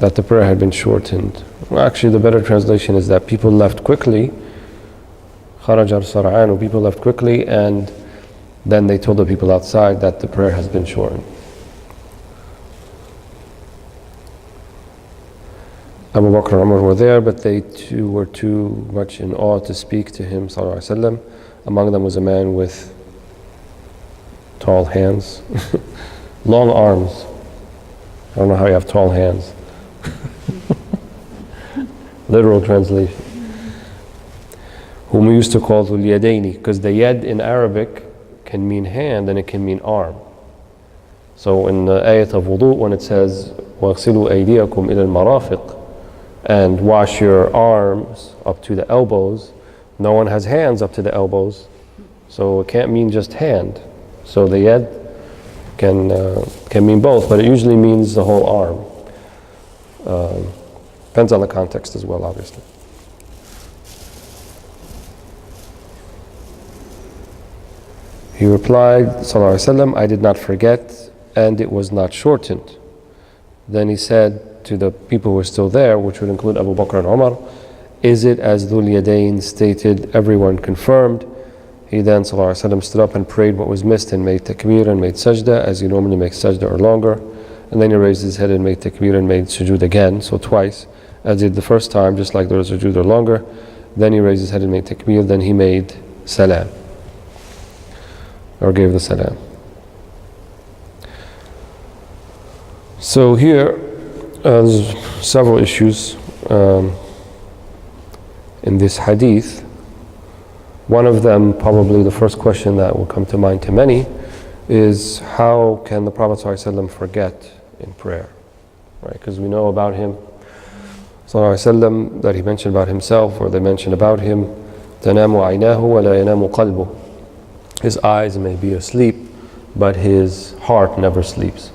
that the prayer had been shortened. Well, actually, the better translation is that people left quickly. خرج السرعان, people left quickly, and then they told the people outside that the prayer has been shortened. Abu Bakr and Umar were there, but they too were too much in awe to speak to him, sallallahu alaihi wasallam. Among them was a man with tall hands, long arms. I don't know how you have tall hands. Literal translation. Whom we used to call Dhul Yadaini, because the yad in Arabic can mean hand and it can mean arm. So in the ayat of wudu, when it says وَاغْسِلُوا أَيْدِيَكُمْ إِلَى الْمَرَافِقِ, and wash your arms up to the elbows, no one has hands up to the elbows, so it can't mean just hand. So the yad can mean both, but it usually means the whole arm. Depends on the context as well, obviously. He replied, sallallahu alaihi wasallam, I did not forget, and it was not shortened. Then he said to the people who were still there, which would include Abu Bakr and Umar, is it as Dhul Yadayn stated? Everyone confirmed. He then, sallallahu alaihi wasallam, stood up and prayed what was missed and made takbir and made sajda, as he normally makes sajda or longer. And then he raised his head and made takbir and made sujood again, so twice, as he did the first time, just like there was sujood or longer. Then he raised his head and made takbir, then he made salam, or gave the salam. So here, there's several issues in this hadith. One of them, probably the first question that will come to mind to many, is how can the Prophet ﷺ forget in prayer? Right? Because we know about him, ﷺ, that he mentioned about himself, or they mentioned about him, تَنَامُ عَيْنَاهُ وَلَا يَنَامُ قَلْبُهُ. His eyes may be asleep, but his heart never sleeps.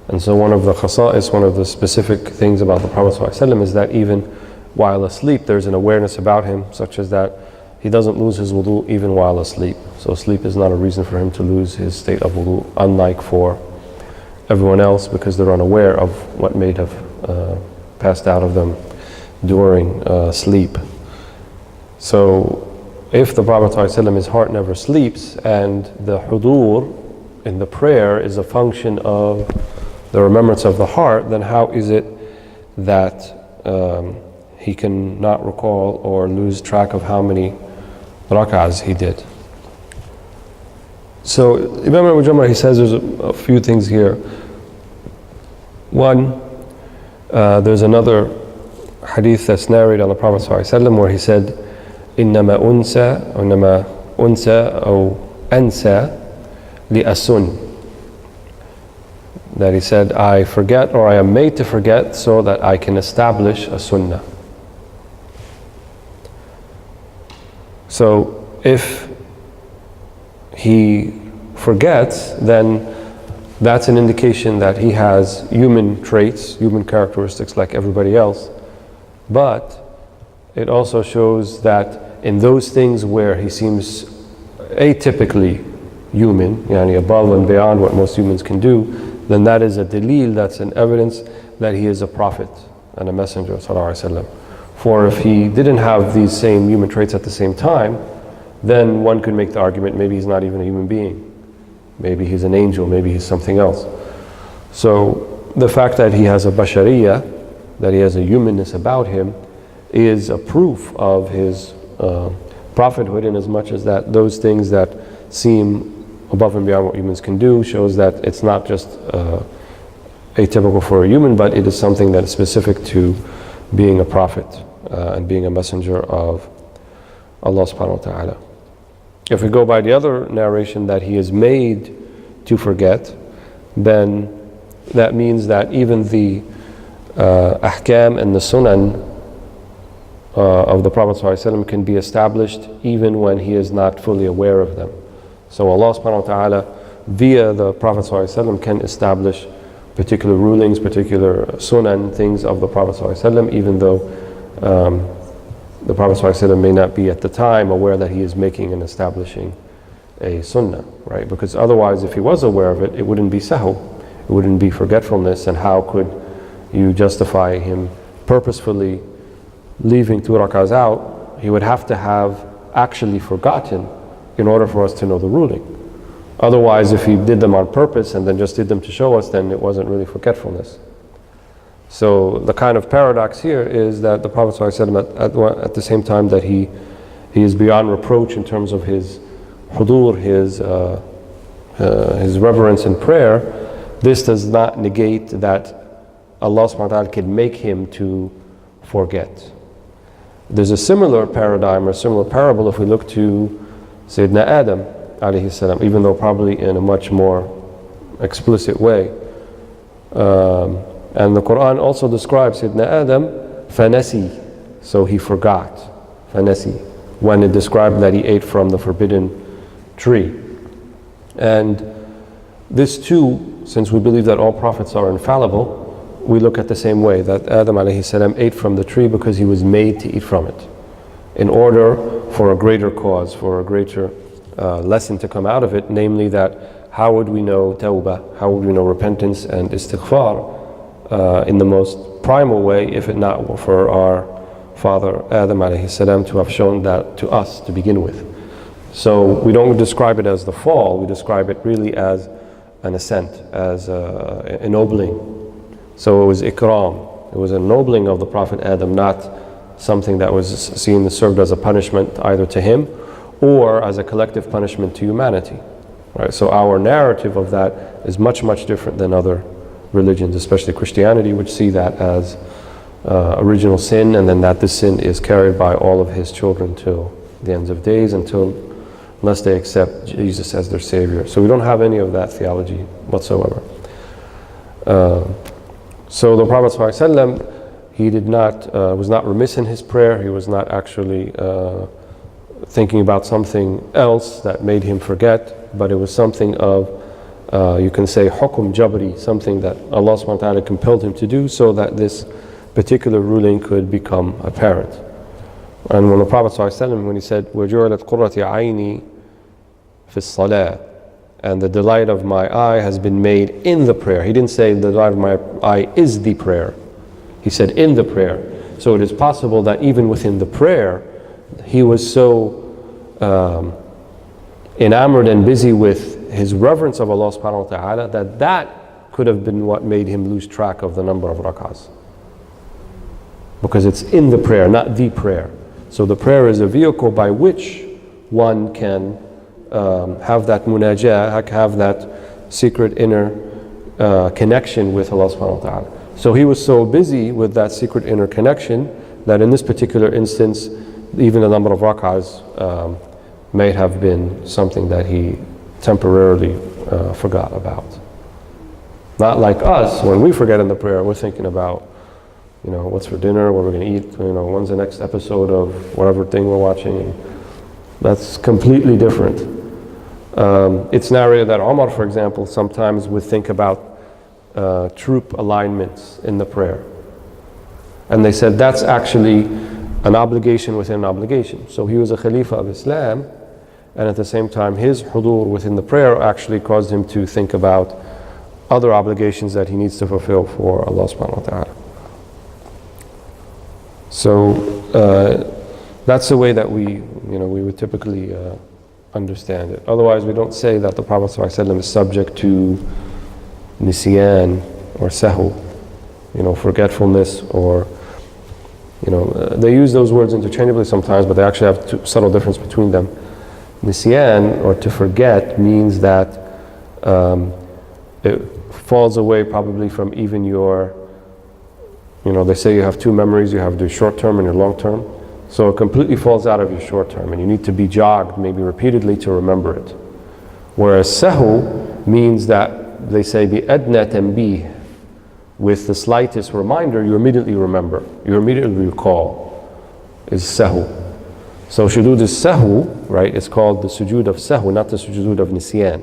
And so one of the khasa'is, one of the specific things about the Prophet ﷺ is that even while asleep, there's an awareness about him, such as that he doesn't lose his wudu even while asleep. So sleep is not a reason for him to lose his state of wudu, unlike for everyone else, because they're unaware of what may have passed out of them during sleep. So if the Prophet ﷺ, his heart never sleeps, and the hudur in the prayer is a function of the remembrance of the heart, then how is it that he can not recall or lose track of how many rak'ahs he did? So Imam Abu Jamrah, he says there's a few things here. One, there's another hadith that's narrated on the Prophet ﷺ where he said, إنما أنسى أو أنسى لأسن. That he said, I forget, or I am made to forget so that I can establish a sunnah. So if he forgets, then that's an indication that he has human traits, human characteristics like everybody else. But it also shows that in those things where he seems atypically human, yani above and beyond what most humans can do, then that is a dalil, that's an evidence that he is a prophet and a messenger, sallallahu alaihi wasallam. For if he didn't have these same human traits at the same time, then one could make the argument maybe he's not even a human being. Maybe he's an angel, maybe he's something else. So the fact that he has a bashariyah, that he has a humanness about him, is a proof of his prophethood, in as much as that those things that seem above and beyond what humans can do shows that it's not just atypical for a human, but it is something that is specific to being a prophet and being a messenger of Allah subhanahu wa ta'ala. If we go by the other narration that he is made to forget, then that means that even the ahkam and the sunan of the Prophet ﷺ can be established even when he is not fully aware of them. So Allah subhanahu wa ta'ala, via the Prophet ﷺ, can establish particular rulings, particular sunan, things of the Prophet ﷺ, even though the Prophet ﷺ may not be at the time aware that he is making and establishing a sunnah, right? Because otherwise, if he was aware of it, it wouldn't be sahu, it wouldn't be forgetfulness, and how could you justify him purposefully leaving 2 rak'ahs out, he would have to have actually forgotten in order for us to know the ruling. Otherwise, if he did them on purpose and then just did them to show us, then it wasn't really forgetfulness. So the kind of paradox here is that the Prophet ﷺ, at the same time that he is beyond reproach in terms of his hudur, his reverence and prayer, this does not negate that Allah subhanahu wa ta'ala can make him to forget. There's a similar paradigm or similar parable if we look to Sayyidina Adam alayhi salam, even though probably in a much more explicit way. And the Quran also describes Sayyidina Adam fanasi, so he forgot, fanasi, when it described that he ate from the forbidden tree. And this too, since we believe that all prophets are infallible, we look at the same way, that Adam alayhi salam ate from the tree because he was made to eat from it, in order for a greater cause, for a greater lesson to come out of it, namely that how would we know tawbah, how would we know repentance and istighfar in the most primal way, if it not for our father Adam alayhi salam to have shown that to us to begin with. So we don't describe it as the fall, we describe it really as an ascent, as ennobling. So it was ikram, it was an ennobling of the Prophet Adam, not something that was seen served as a punishment either to him or as a collective punishment to humanity. Right? So our narrative of that is much, much different than other religions, especially Christianity, which see that as original sin, and then that this sin is carried by all of his children till the ends of days, unless they accept Jesus as their Savior. So we don't have any of that theology whatsoever. So the Prophet ﷺ, he was not remiss in his prayer. He was not actually thinking about something else that made him forget, but it was something of, you can say, hukum jabri, something that Allah subhanahu wa ta'ala compelled him to do so that this particular ruling could become apparent. And when the Prophet ﷺ, when he said, وَجُعِلَتْ قُرَّةِ عَيْنِي فِي الصَّلَاةِ, and the delight of my eye has been made in the prayer. He didn't say the delight of my eye is the prayer. He said in the prayer. So it is possible that even within the prayer, he was so enamored and busy with his reverence of Allah subhanahu wa ta'ala that could have been what made him lose track of the number of rak'ahs. Because it's in the prayer, not the prayer. So the prayer is a vehicle by which one can have that munajah, have that secret inner connection with Allah subhanahu wa ta'ala. So he was so busy with that secret inner connection that in this particular instance, even the number of rak'ahs may have been something that he temporarily forgot about. Not like us, when we forget in the prayer, we're thinking about, what's for dinner, what we're going to eat, when's the next episode of whatever thing we're watching. That's completely different. It's narrated that Umar, for example, sometimes would think about troop alignments in the prayer. And they said that's actually an obligation within an obligation. So he was a Khalifa of Islam, and at the same time his hudur within the prayer actually caused him to think about other obligations that he needs to fulfill for Allah subhanahu wa ta'ala. So that's the way that we would typically understand it. Otherwise, we don't say that the Prophet ﷺ is subject to nisyan or sahu, forgetfulness, or they use those words interchangeably sometimes, but they actually have a subtle difference between them. Nisyan, or to forget, means that it falls away probably from even your, they say you have two memories, you have the short term and your long term. So it completely falls out of your short term, and you need to be jogged maybe repeatedly to remember it. Whereas sahu means that they say bi adna tanbih, with the slightest reminder you immediately remember, you immediately recall, is sahu. So sujud is sahu, right? It's called the sujud of sahu, not the sujud of nisyan.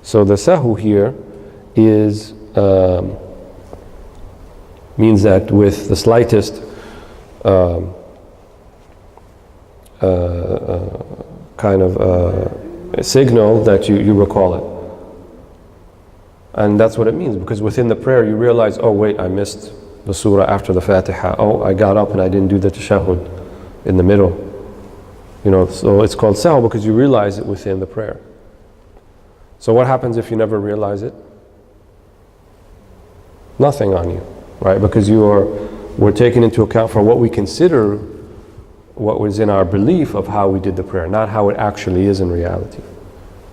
So the sahu here is means that with the slightest kind of signal that you recall it. And that's what it means, because within the prayer you realize, oh wait, I missed the surah after the Fatiha. Oh, I got up and I didn't do the tashahhud in the middle. So it's called sahw because you realize it within the prayer. So what happens if you never realize it? Nothing on you, right? Because we're taking into account for what we consider what was in our belief of how we did the prayer, not how it actually is in reality.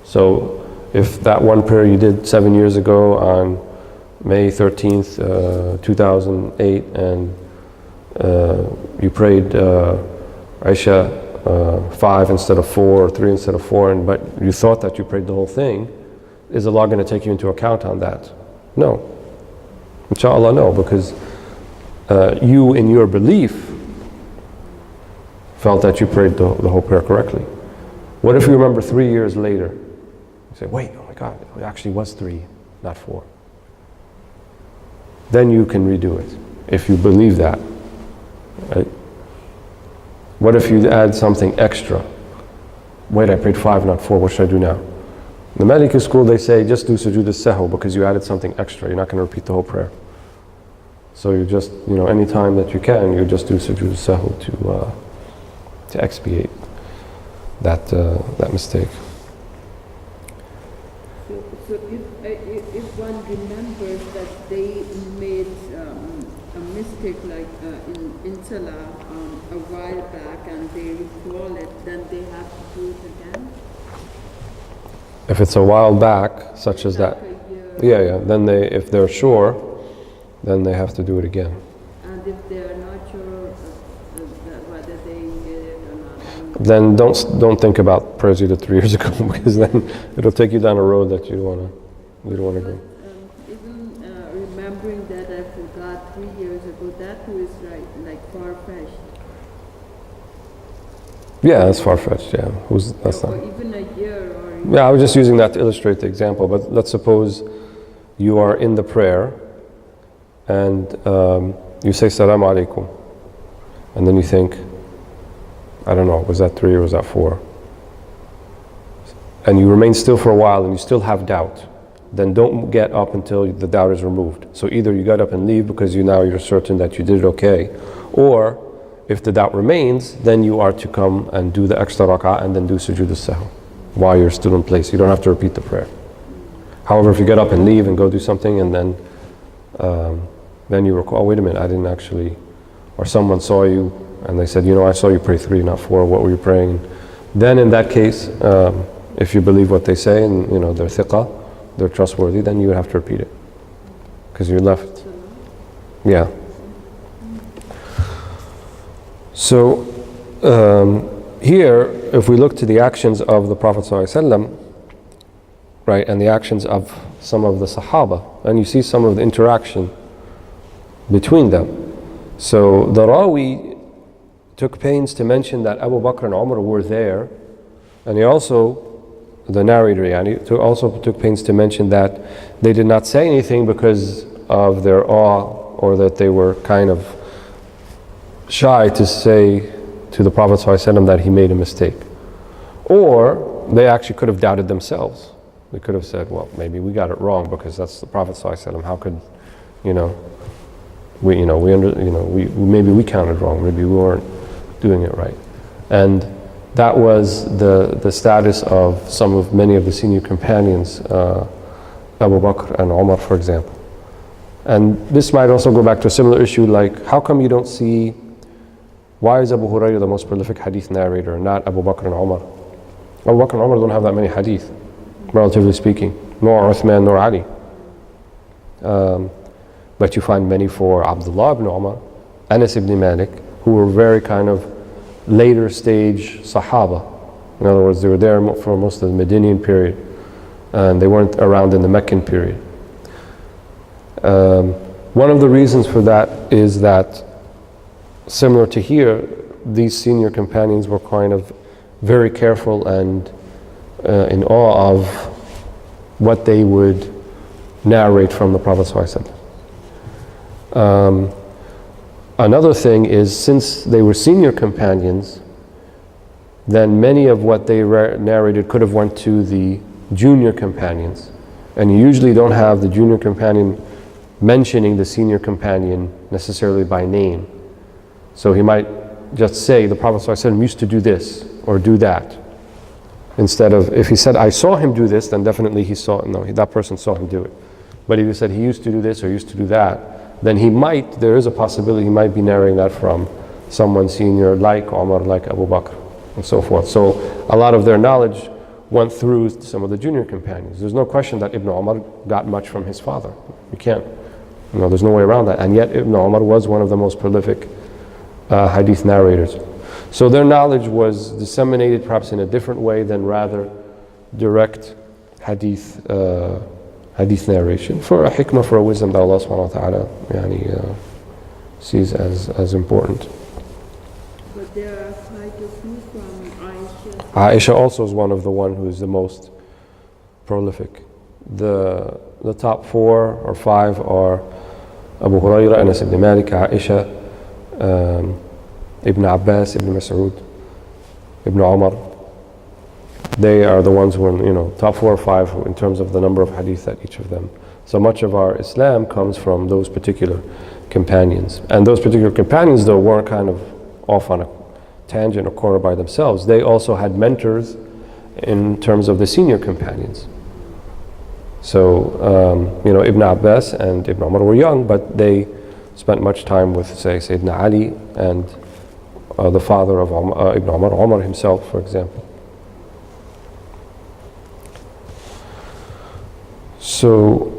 So if that one prayer you did 7 years ago on May 13th, 2008, and you prayed Isha 5 instead of 4, or 3 instead of 4, but you thought that you prayed the whole thing, is Allah going to take you into account on that? No. Inshallah, no, because you in your belief felt that you prayed the whole prayer correctly. What if you remember 3 years later? You say, wait, oh my God, it actually was 3, not 4. Then you can redo it, if you believe that. Right? What if you add something extra? Wait, I prayed 5, not 4, what should I do now? In the Maliki school, they say, just do sujood al-sahw because you added something extra. You're not going to repeat the whole prayer. So you just, any time that you can, you just do sujood al-sahw to expiate that mistake. So if one remembers that they made a mistake like in Salah a while back and they recall it, then they have to do it again? If it's a while back, such as that, yeah, then if they're sure, then they have to do it again. And if they are not sure whether they did it or not, then don't think about prayers you did 3 years ago, because then it'll take you down a road that you don't want to go. Even remembering that I forgot 3 years ago, that too is like far-fetched. Yeah, that's far-fetched. Yeah, that's or not. Even a year or. Yeah, I was just using that to illustrate the example. But let's suppose you are in the prayer and you say Salaam Alaikum, and then you think, I don't know, was that 3 or was that 4? And you remain still for a while and you still have doubt. Then don't get up until the doubt is removed. So either you get up and leave because you're certain that you did it okay, or if the doubt remains, then you are to come and do the extra rak'ah and then do sujood al-sahw while you're still in place. You don't have to repeat the prayer. However, if you get up and leave and go do something and then you recall, oh, wait a minute, I didn't actually, or someone saw you and they said, I saw you pray 3, not 4, what were you praying? Then in that case, if you believe what they say and they're thiqah, they're trustworthy, then you would have to repeat it because you're left. Yeah. So here, if we look to the actions of the Prophet ﷺ, right, and the actions of some of the Sahaba, and you see some of the interaction between them. So the Rawi took pains to mention that Abu Bakr and Umar were there, and he also, the narrator, also took pains to mention that they did not say anything because of their awe, or that they were kind of shy to say to the Prophet ﷺ that he made a mistake. Or they actually could have doubted themselves. They could have said, well, maybe we got it wrong because that's the Prophet ﷺ. How could, maybe we counted wrong. Maybe we weren't doing it right. And that was the status of many of the senior companions, Abu Bakr and Umar, for example. And this might also go back to a similar issue, like how come you don't see, why is Abu Hurairah the most prolific hadith narrator, not Abu Bakr and Umar? Abu Bakr and Umar don't have that many hadith, relatively speaking, nor Uthman nor Ali. But you find many for Abdullah ibn Umar, Anas ibn Malik, who were very kind of later stage Sahaba. In other words, they were there for most of the Medinian period, and they weren't around in the Meccan period. One of the reasons for that is that, similar to here, these senior companions were kind of very careful and in awe of what they would narrate from the Prophet ﷺ. Another thing is, since they were senior companions, then many of what they narrated could have went to the junior companions, And you usually don't have the junior companion mentioning the senior companion necessarily by name. So he might just say, the Prophet ﷺ used to do this or do that. Instead of, if he said, I saw him do this, then definitely he saw, no, that person saw him do it. But if he said he used to do this or used to do that, then he might, there is a possibility he might be narrating that from someone senior like Umar, like Abu Bakr, and so forth. So a lot of their knowledge went through some of the junior companions. There's no question that Ibn Umar got much from his father. You can't, there's no way around that. And yet Ibn Umar was one of the most prolific hadith narrators. So their knowledge was disseminated perhaps in a different way than rather direct hadith narration, for a hikmah, for a wisdom that Allah subhanahu wa ta'ala sees as important. But there are quite a few from Aisha. Aisha also is one of the one who is the most prolific. The top 4 or 5 are Abu Hurairah, Anas ibn Malik, Aisha, Ibn Abbas, Ibn Mas'ud, Ibn Umar. They are the ones who are, top 4 or 5 in terms of the number of hadith that each of them. So much of our Islam comes from those particular companions. And those particular companions, though, weren't kind of off on a tangent or corner by themselves. They also had mentors in terms of the senior companions. So, Ibn Abbas and Ibn Umar were young, but they spent much time with, say, Sayyidina Ali and the father of Ibn Umar, Umar himself, for example. So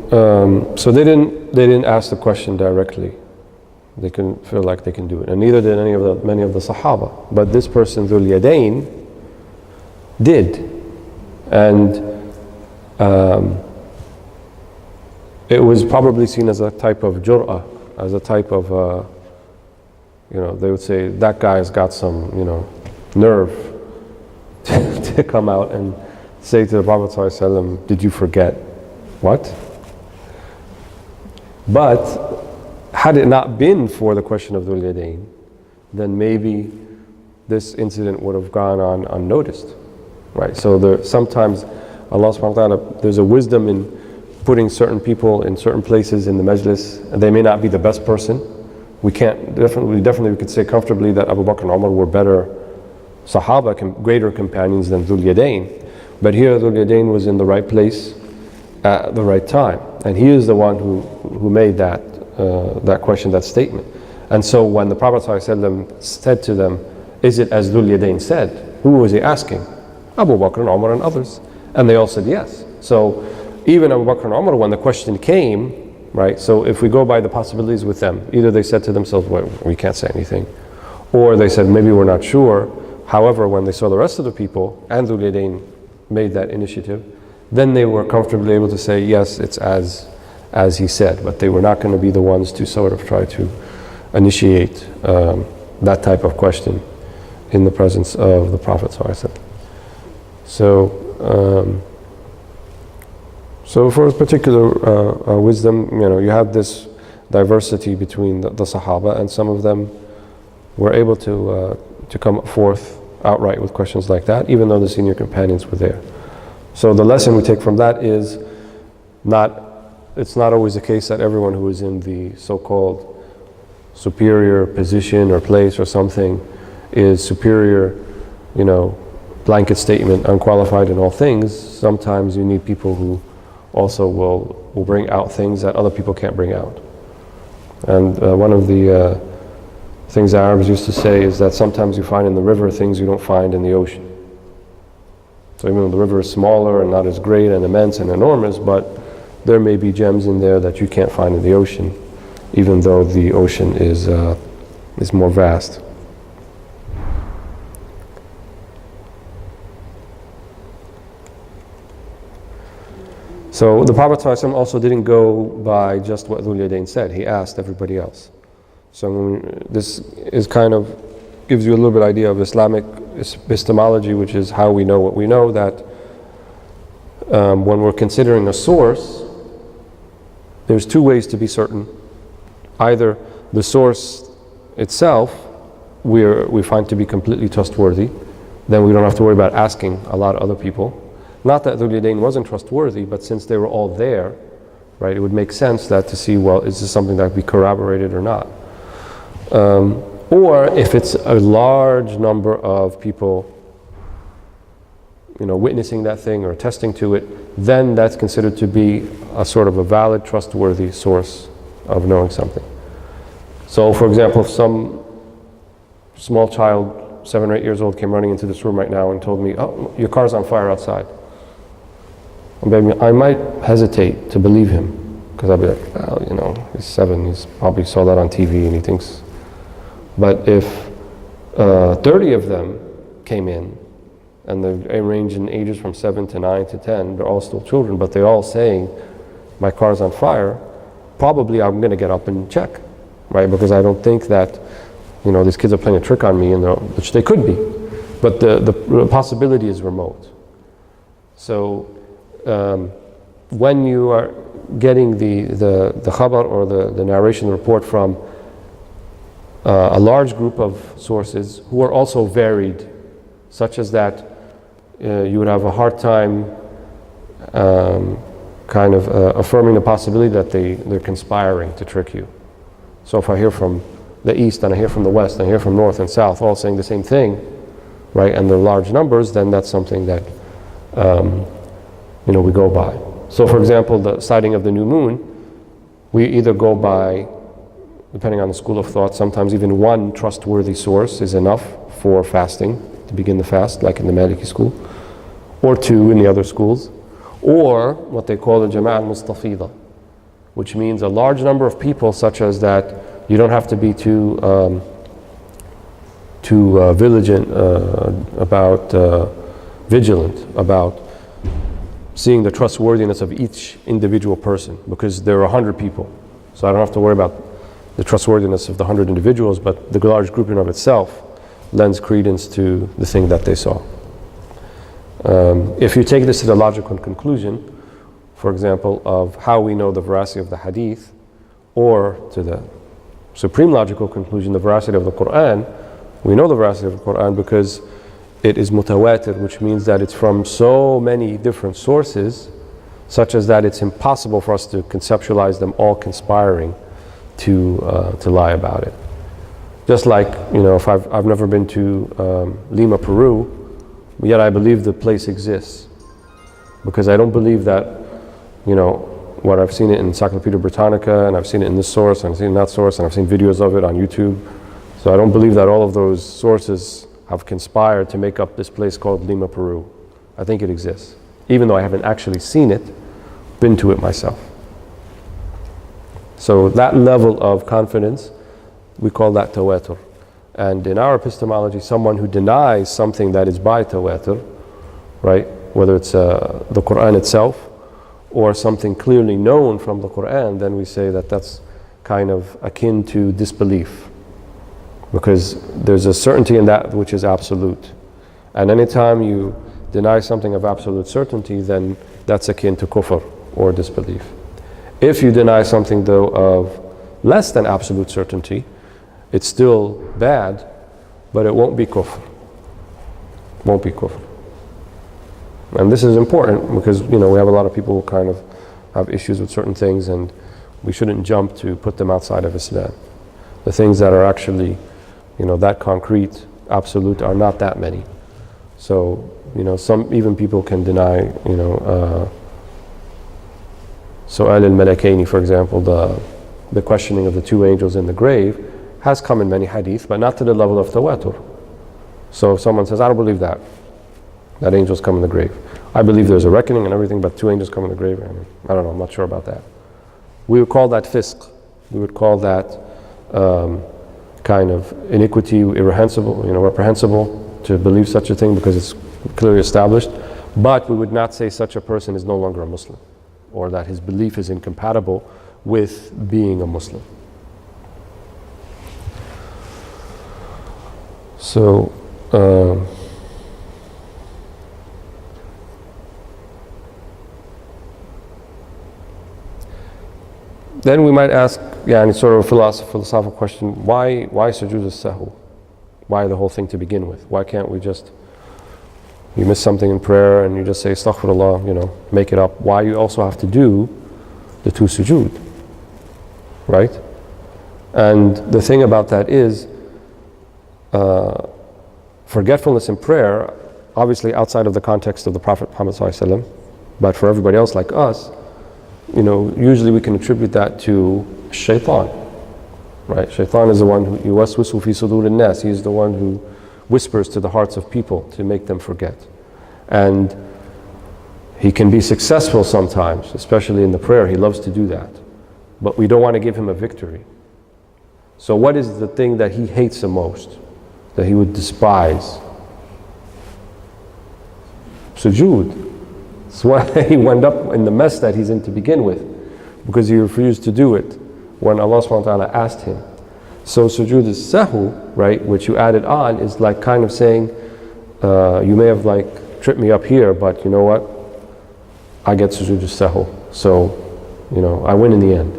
they didn't ask the question directly. They couldn't feel like they can do it, and neither did many of the Sahaba. But this person, Dhul Yadayn, did, and it was probably seen as a type of jur'ah, as a type of they would say that guy's got some nerve to come out and say to the Prophet ﷺ, did you forget? What? But had it not been for the question of Dhul Yadayn, then maybe this incident would have gone on unnoticed, right? So sometimes Allah subhanahu wa ta'ala, there's a wisdom in putting certain people in certain places in the majlis, and they may not be the best person. We can't, definitely we could say comfortably that Abu Bakr and Umar were better Sahaba, greater companions than Dhul Yadayn. But here Dhul Yadayn was in the right place at the right time, and he is the one who made that question, that statement. And so when the Prophet ﷺ said to them, is it as Dhul Yadayn said? Who was he asking? Abu Bakr and Umar and others. And they all said yes. So even Abu Bakr and Umar, when the question came, right, so if we go by the possibilities with them, either they said to themselves, well, we can't say anything, or they said, maybe we're not sure. However, when they saw the rest of the people, and Dhul Yadayn made that initiative, then they were comfortably able to say, yes, it's as he said, but they were not going to be the ones to sort of try to initiate that type of question in the presence of the Prophet ﷺ. So for a particular wisdom, you have this diversity between the Sahaba, and some of them were able to come forth outright with questions like that, even though the senior companions were there. So the lesson we take from that is it's not always the case that everyone who is in the so-called superior position or place or something is superior, blanket statement, unqualified in all things. Sometimes you need people who also will bring out things that other people can't bring out. And one of the things Arabs used to say is that sometimes you find in the river things you don't find in the ocean. So even though the river is smaller and not as great and immense and enormous, but there may be gems in there that you can't find in the ocean, even though the ocean is more vast. So the Prophet ﷺ also didn't go by just what Dhul Yadayn said. He asked everybody else. So this is kind of gives you a little bit idea of Islamic epistemology, which is how we know what we know, that when we're considering a source, there's two ways to be certain. Either the source itself we find to be completely trustworthy, then we don't have to worry about asking a lot of other people. Not that Dhul Yadayn wasn't trustworthy, but since they were all there, right, it would make sense that to see, well, is this something that could be corroborated or not? Or if it's a large number of people, witnessing that thing or attesting to it, then that's considered to be a sort of a valid, trustworthy source of knowing something. So, for example, if some small child, 7 or 8 years old, came running into this room right now and told me, "Oh, your car's on fire outside," I might hesitate to believe him, because I'd be like, well, he's 7, he's probably saw that on TV and he thinks. But if 30 of them came in, and they range in ages from 7 to 9 to 10, they're all still children, but they're all saying, my car's on fire, probably I'm going to get up and check, right? Because I don't think that, these kids are playing a trick on me, which they could be. But the possibility is remote. So when you are getting the khabar or the narration report from a large group of sources who are also varied, such as that you would have a hard time affirming the possibility that they're conspiring to trick you. So if I hear from the east and I hear from the west and I hear from north and south all saying the same thing, right, and they're large numbers, then that's something that we go by. So for example, the sighting of the new moon, we either go by, depending on the school of thought, sometimes even one trustworthy source is enough for fasting, to begin the fast, like in the Maliki school, or 2 in the other schools, or what they call the Jama'ah al-Mustafida, which means a large number of people, such as that you don't have to be too vigilant about seeing the trustworthiness of each individual person, because there are 100 people. So I don't have to worry about the trustworthiness of the 100 individuals, but the large grouping of itself lends credence to the thing that they saw. If you take this to the logical conclusion, for example, of how we know the veracity of the hadith, or to the supreme logical conclusion, the veracity of the Quran, we know the veracity of the Quran because it is mutawatir, which means that it's from so many different sources, such as that it's impossible for us to conceptualize them all conspiring to lie about it. Just like, if I've never been to Lima, Peru, yet I believe the place exists, because I don't believe that, what I've seen it in Encyclopedia Britannica, and I've seen it in this source, and I've seen it in that source, and I've seen videos of it on YouTube. So I don't believe that all of those sources have conspired to make up this place called Lima, Peru. I think it exists, even though I haven't actually seen it, been to it myself. So that level of confidence, we call that tawatur. And in our epistemology, someone who denies something that is by tawatur, right, whether it's the Quran itself or something clearly known from the Quran, then we say that that's kind of akin to disbelief, because there's a certainty in that which is absolute. And anytime you deny something of absolute certainty, then that's akin to kufr or disbelief. If you deny something, though, of less than absolute certainty, it's still bad, but it won't be kufr. Won't be kufr. And this is important because, we have a lot of people who kind of have issues with certain things, and we shouldn't jump to put them outside of Islam. The things that are actually, that concrete, absolute, are not that many. So, some even people can deny, Su'al al-Malakaini, for example, the questioning of the 2 angels in the grave, has come in many hadith, but not to the level of tawatur. So if someone says, I don't believe that angels come in the grave. I believe there's a reckoning and everything, but 2 angels come in the grave. I don't know, I'm not sure about that. We would call that fisq. We would call that kind of iniquity, reprehensible to believe such a thing, because it's clearly established. But we would not say such a person is no longer a Muslim, or that his belief is incompatible with being a Muslim. So, then we might ask, it's sort of a philosophical question, why sujood as-sahw? Why the whole thing to begin with? Why can't we just, you miss something in prayer and you just say astaghfirullah, make it up. Why you also have to do the 2 sujood, right? And the thing about that is, forgetfulness in prayer, obviously outside of the context of the Prophet Muhammad ﷺ, but for everybody else like us, usually we can attribute that to shaitan, right? Shaitan is the one who yuwaswisu fi sudur an-nas. He's the one who whispers to the hearts of people to make them forget. And he can be successful sometimes, especially in the prayer. He loves to do that. But we don't want to give him a victory. So what is the thing that he hates the most, that he would despise? Sujood. That's why he wound up in the mess that he's in to begin with, because he refused to do it when Allah subhanahu wa ta'ala asked him. So sujood is sahu, right, which you added on, is like kind of saying, you may have tripped me up here, but you know what? I get sujood sahu. So, I win in the end.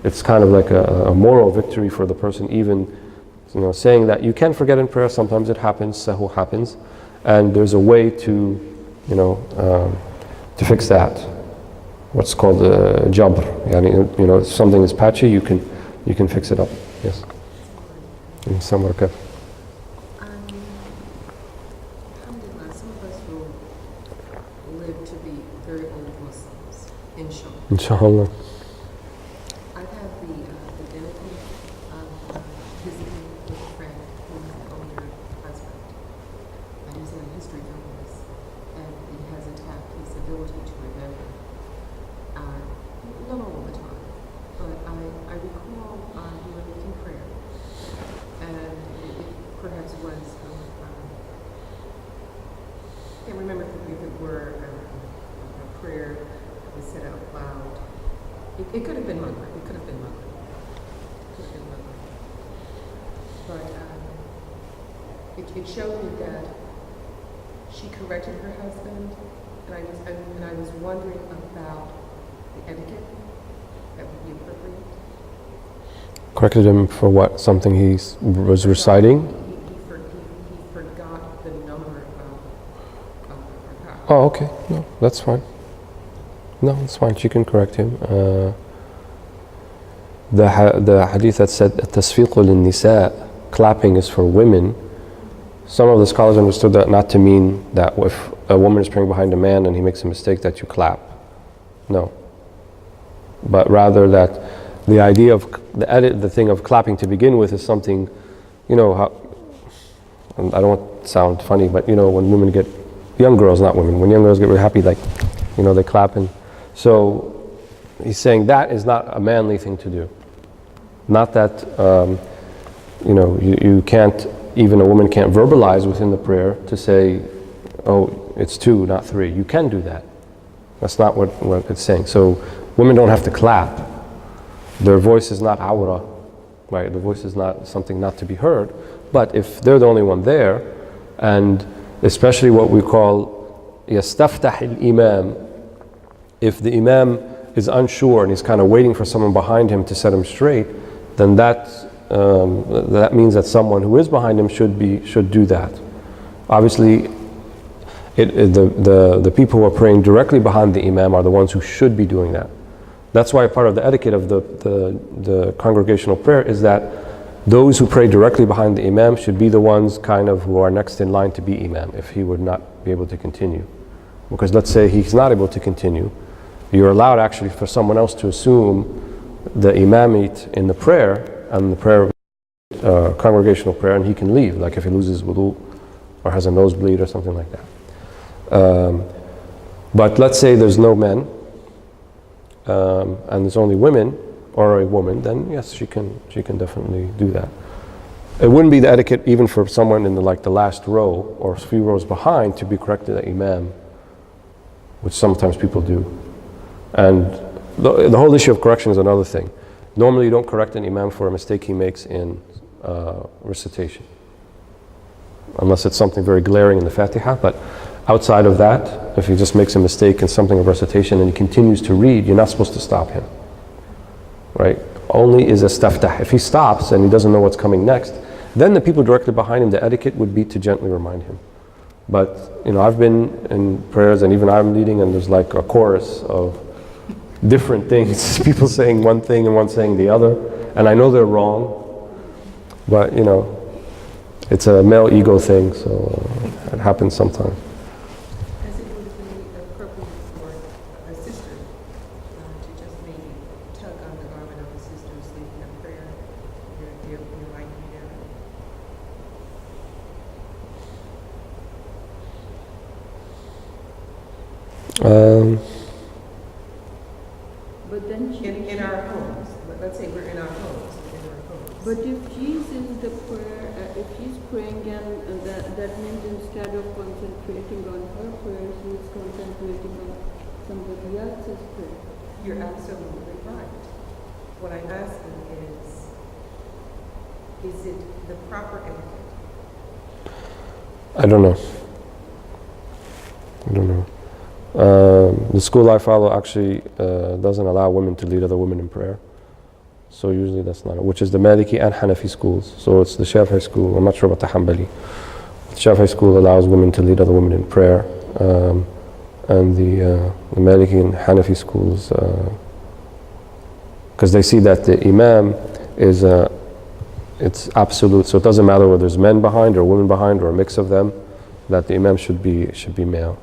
It's kind of like a moral victory for the person, even saying that you can forget in prayer. Sometimes it happens, sahu happens, and there's a way to fix that. What's called jabr. If something is patchy, you can fix it up. Yes. Alhamdulillah, some of us will live to be very old Muslims, inshallah. Inshallah. I've had the benefit of visiting with a friend who's an older husband, and he's in a history illness, and he has attacked his ability to remember. Not all the time, but I recall we were making prayer, and it perhaps was, I can't remember if it were a prayer that was said out loud. It could have been Maghrib. It could have been Maghrib. But it showed me that she corrected her husband, and I was wondering about the etiquette that would be appropriate. Corrected him for what? Something he was reciting? He forgot the number of rak'ah. Oh, okay. No, that's fine. No, it's fine. She can correct him. The hadith that said tasfiqu lin-nisa, clapping is for women. Some of the scholars understood that not to mean that if a woman is praying behind a man and he makes a mistake that you clap. No. But rather that the idea of the thing of clapping to begin with is something, I don't want to sound funny, but when women get, young girls, not women, when young girls get really happy, they clap. And so he's saying that is not a manly thing to do. Not that, you can't, even a woman can't verbalize within the prayer to say, oh, it's 2, not 3. You can do that. That's not what it's saying. So women don't have to clap. Their voice is not awra, right? The voice is not something not to be heard. But if they're the only one there, and especially what we call yastaftah al-imam, if the imam is unsure and he's kind of waiting for someone behind him to set him straight, then that means that someone who is behind him should do that. Obviously, the people who are praying directly behind the imam are the ones who should be doing that. That's why part of the etiquette of the congregational prayer is that those who pray directly behind the imam should be the ones kind of who are next in line to be imam if he would not be able to continue. Because let's say he's not able to continue, you're allowed actually for someone else to assume the imamate in the prayer and the prayer, congregational prayer, and he can leave, like if he loses wudu or has a nosebleed or something like that. But let's say there's no men and there's only women or a woman, then yes, she can definitely do that. It wouldn't be the etiquette even for someone in the last row or a few rows behind to be corrected at imam, which sometimes people do. And the whole issue of correction is another thing. Normally you don't correct an imam for a mistake he makes in recitation, unless it's something very glaring in the Fatiha. But outside of that, if he just makes a mistake in something of recitation and he continues to read, you're not supposed to stop him, right? Only is istaftah. If he stops and he doesn't know what's coming next, then the people directly behind him, the etiquette would be to gently remind him. But I've been in prayers, and even I'm leading, and there's like a chorus of different things, people saying one thing and one saying the other, and I know they're wrong, but it's a male ego thing, so it happens sometimes. As it would be appropriate for a sister to just maybe tug on the garment of a sister who's leading a prayer, you're liking it out. But then In our homes, let's say we're in our homes. but if she's in the prayer, if she's praying, and that means instead of concentrating on her prayer, she's concentrating on somebody else's prayer. You're absolutely right. What I'm asking is it the proper etiquette? I don't know. The school I follow actually doesn't allow women to lead other women in prayer. So usually that's not, which is the Maliki and Hanafi schools. So it's the Shafi'i school. I'm not sure about the Hanbali. The Shafi'i school allows women to lead other women in prayer. And the Maliki and Hanafi schools, because they see that the Imam is it's absolute. So it doesn't matter whether there's men behind or women behind or a mix of them, that the Imam should be male.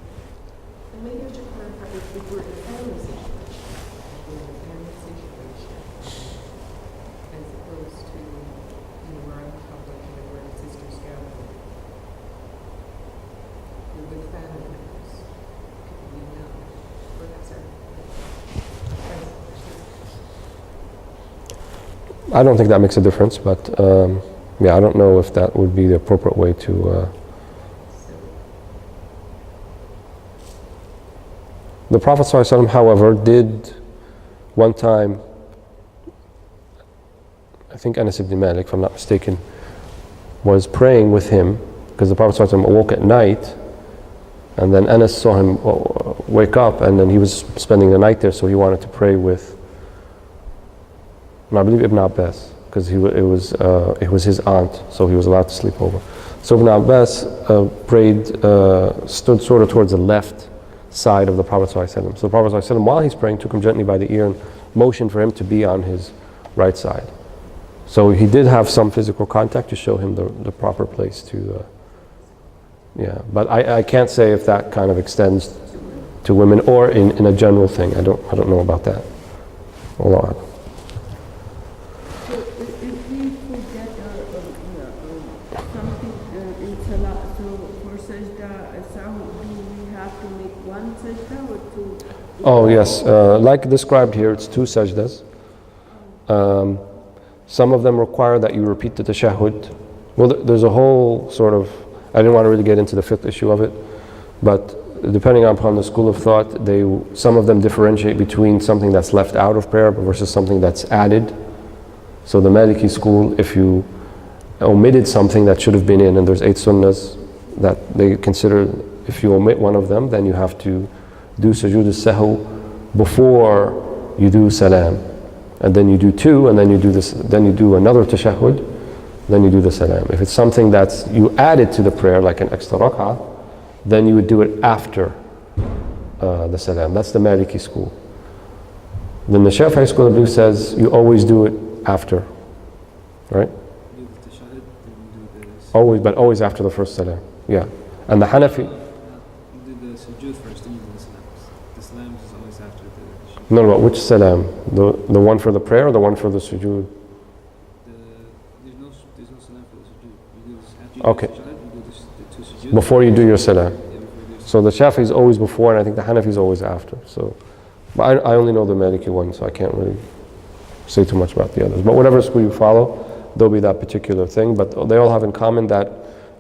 And maybe I should clarify if we're in a family situation, as opposed to, we're in public and we're in sisters gathering. We're with family members, people we know, or that's our. I don't think that makes a difference, but I don't know if that would be the appropriate way to. The Prophet ﷺ, however, did one time, I think Anas ibn Malik, if I'm not mistaken, was praying with him, because the Prophet ﷺ awoke at night, and then Anas saw him wake up, and then he was spending the night there, so he wanted to pray with, and I believe Ibn Abbas, because it was his aunt, so he was allowed to sleep over. So Ibn Abbas stood sort of towards the left side of the Prophet ﷺ. So the Prophet ﷺ, while he's praying, took him gently by the ear and motioned for him to be on his right side. So he did have some physical contact to show him the proper place to, but I can't say if that kind of extends to women or in a general thing. I don't know about that. Allah. So if we forget something in Salah, so for sajda, do we have to make one sajda or two? Oh yes, like described here, it's two sajdas. Some of them require that you repeat the tashahhud. Well, there's a whole sort of, I didn't want to really get into the fiqh issue of it, but depending upon the school of thought, some of them differentiate between something that's left out of prayer versus something that's added. So the Maliki school, if you omitted something that should have been in, and there's 8 sunnahs that they consider, if you omit one of them, then you have to do sujood al-sahw before you do salam. And then you do 2, and then you do this, then you do another tashahhud, then you do the salam. If it's something that's you added to the prayer, like an extra rak'ah, then you would do it after the salam. That's the Maliki school. Then the Shafi'i school of belief says you always do it after, right? Do the tashahhud, then do the Always, but always after the first salam. Yeah. And the Hanafi, you do the sujood first, then you do the salams. The salams is always after the tashahhud. no, which salam? The one for the prayer or the one for the sujood? There's no salam for the sujood. You do this after you Okay. do the tashahhud, you do the 2 sujood. Before you do your salam. Yeah, before you do So the Shafi is always before, and I think the Hanafi is always after. So, but I only know the Maliki one, so I can't really say too much about the others. But whatever school you follow, there'll be that particular thing. But they all have in common that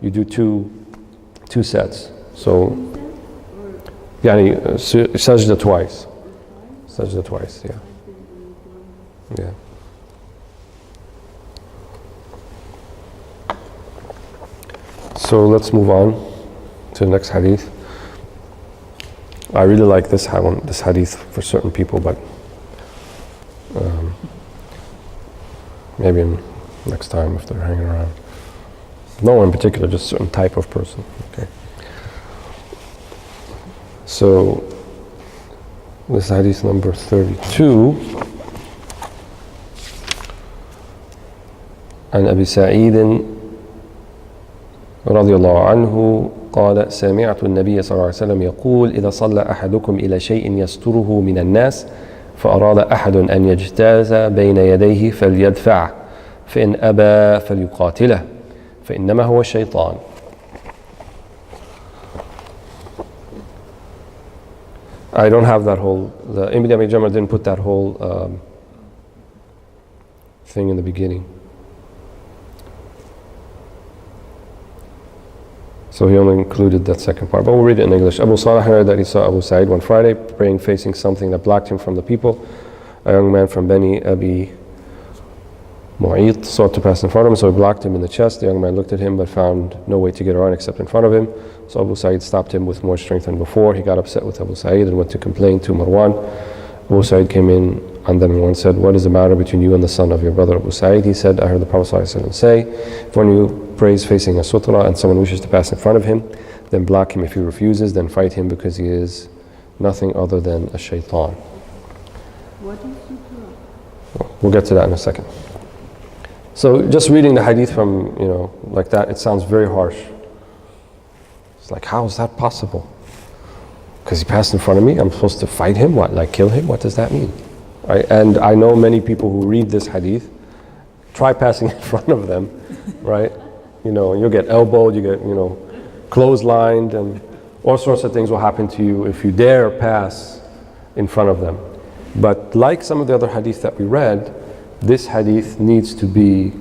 you do two sets. So, yani sajda twice. Sajda twice, yeah. Yeah. So let's move on to the next hadith. I really like this hadith for certain people, but maybe next time if they're hanging around. No one in particular, just a certain type of person. Okay. So this is hadith number 32. عن أبي سعيد رضي الله عنه قال سمعت النبي صلى الله عليه وسلم يقول إذا صلى أحدكم إلى شيء يستره من الناس فأراد أحد أن يجتاز بين يديه فليدفعه فإن أبى فليقاتله فإنما هو الشيطان. I don't have that whole, the Ibn Abi Jamrah didn't put that whole thing in the beginning. So he only included that second part, but we'll read it in English. Abu Salih heard that he saw Abu Sa'id one Friday praying facing something that blocked him from the people. A young man from Bani Abi Mu'ayt sought to pass in front of him, so he blocked him in the chest. The young man looked at him but found no way to get around except in front of him. So Abu Sa'id stopped him with more strength than before. He got upset with Abu Sa'id and went to complain to Marwan. Abu Sa'id came in and then Marwan said, "What is the matter between you and the son of your brother Abu Sa'id?" He said, "I heard the Prophet ﷺ say, if one of you prays facing a sutra and someone wishes to pass in front of him, then block him. If he refuses, then fight him because he is nothing other than a shaitan." What is sutra? We'll get to that in a second. So just reading the hadith from, like that, it sounds very harsh. It's like, how is that possible? Because he passed in front of me, I'm supposed to fight him? What, like kill him? What does that mean? Right? And I know many people who read this hadith, try passing in front of them, right? You'll get elbowed, you get, clotheslined, and all sorts of things will happen to you if you dare pass in front of them. But like some of the other hadith that we read, this hadith needs to be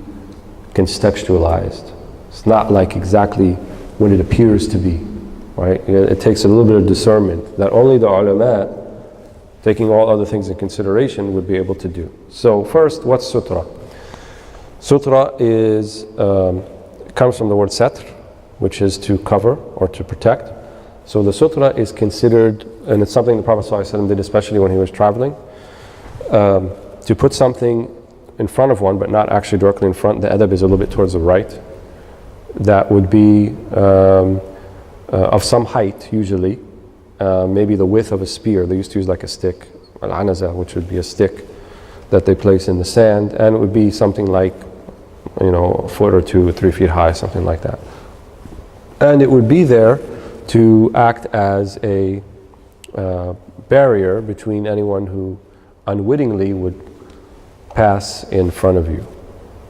contextualized. It's not like exactly what it appears to be, right? It takes a little bit of discernment that only the ulama, taking all other things in consideration, would be able to do. So first, what's sutra? Sutra is comes from the word satr, which is to cover or to protect. So the sutra is considered, and it's something the Prophet ﷺ did especially when he was traveling, to put something in front of one, but not actually directly in front. The adab is a little bit towards the right. That would be of some height, usually, maybe the width of a spear. They used to use like a stick, al-anaza, which would be a stick that they place in the sand, and it would be something like, a foot or 2 or 3 feet high, something like that. And it would be there to act as a barrier between anyone who unwittingly would pass in front of you.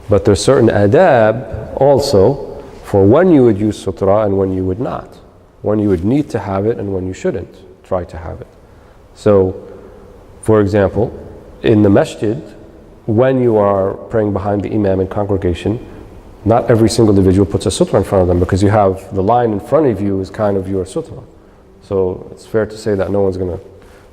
But there's certain adab also for when you would use sutra and when you would not. When you would need to have it and when you shouldn't try to have it. So, for example, in the masjid, when you are praying behind the imam in congregation, not every single individual puts a sutra in front of them because you have the line in front of you is kind of your sutra. So it's fair to say that no one's going to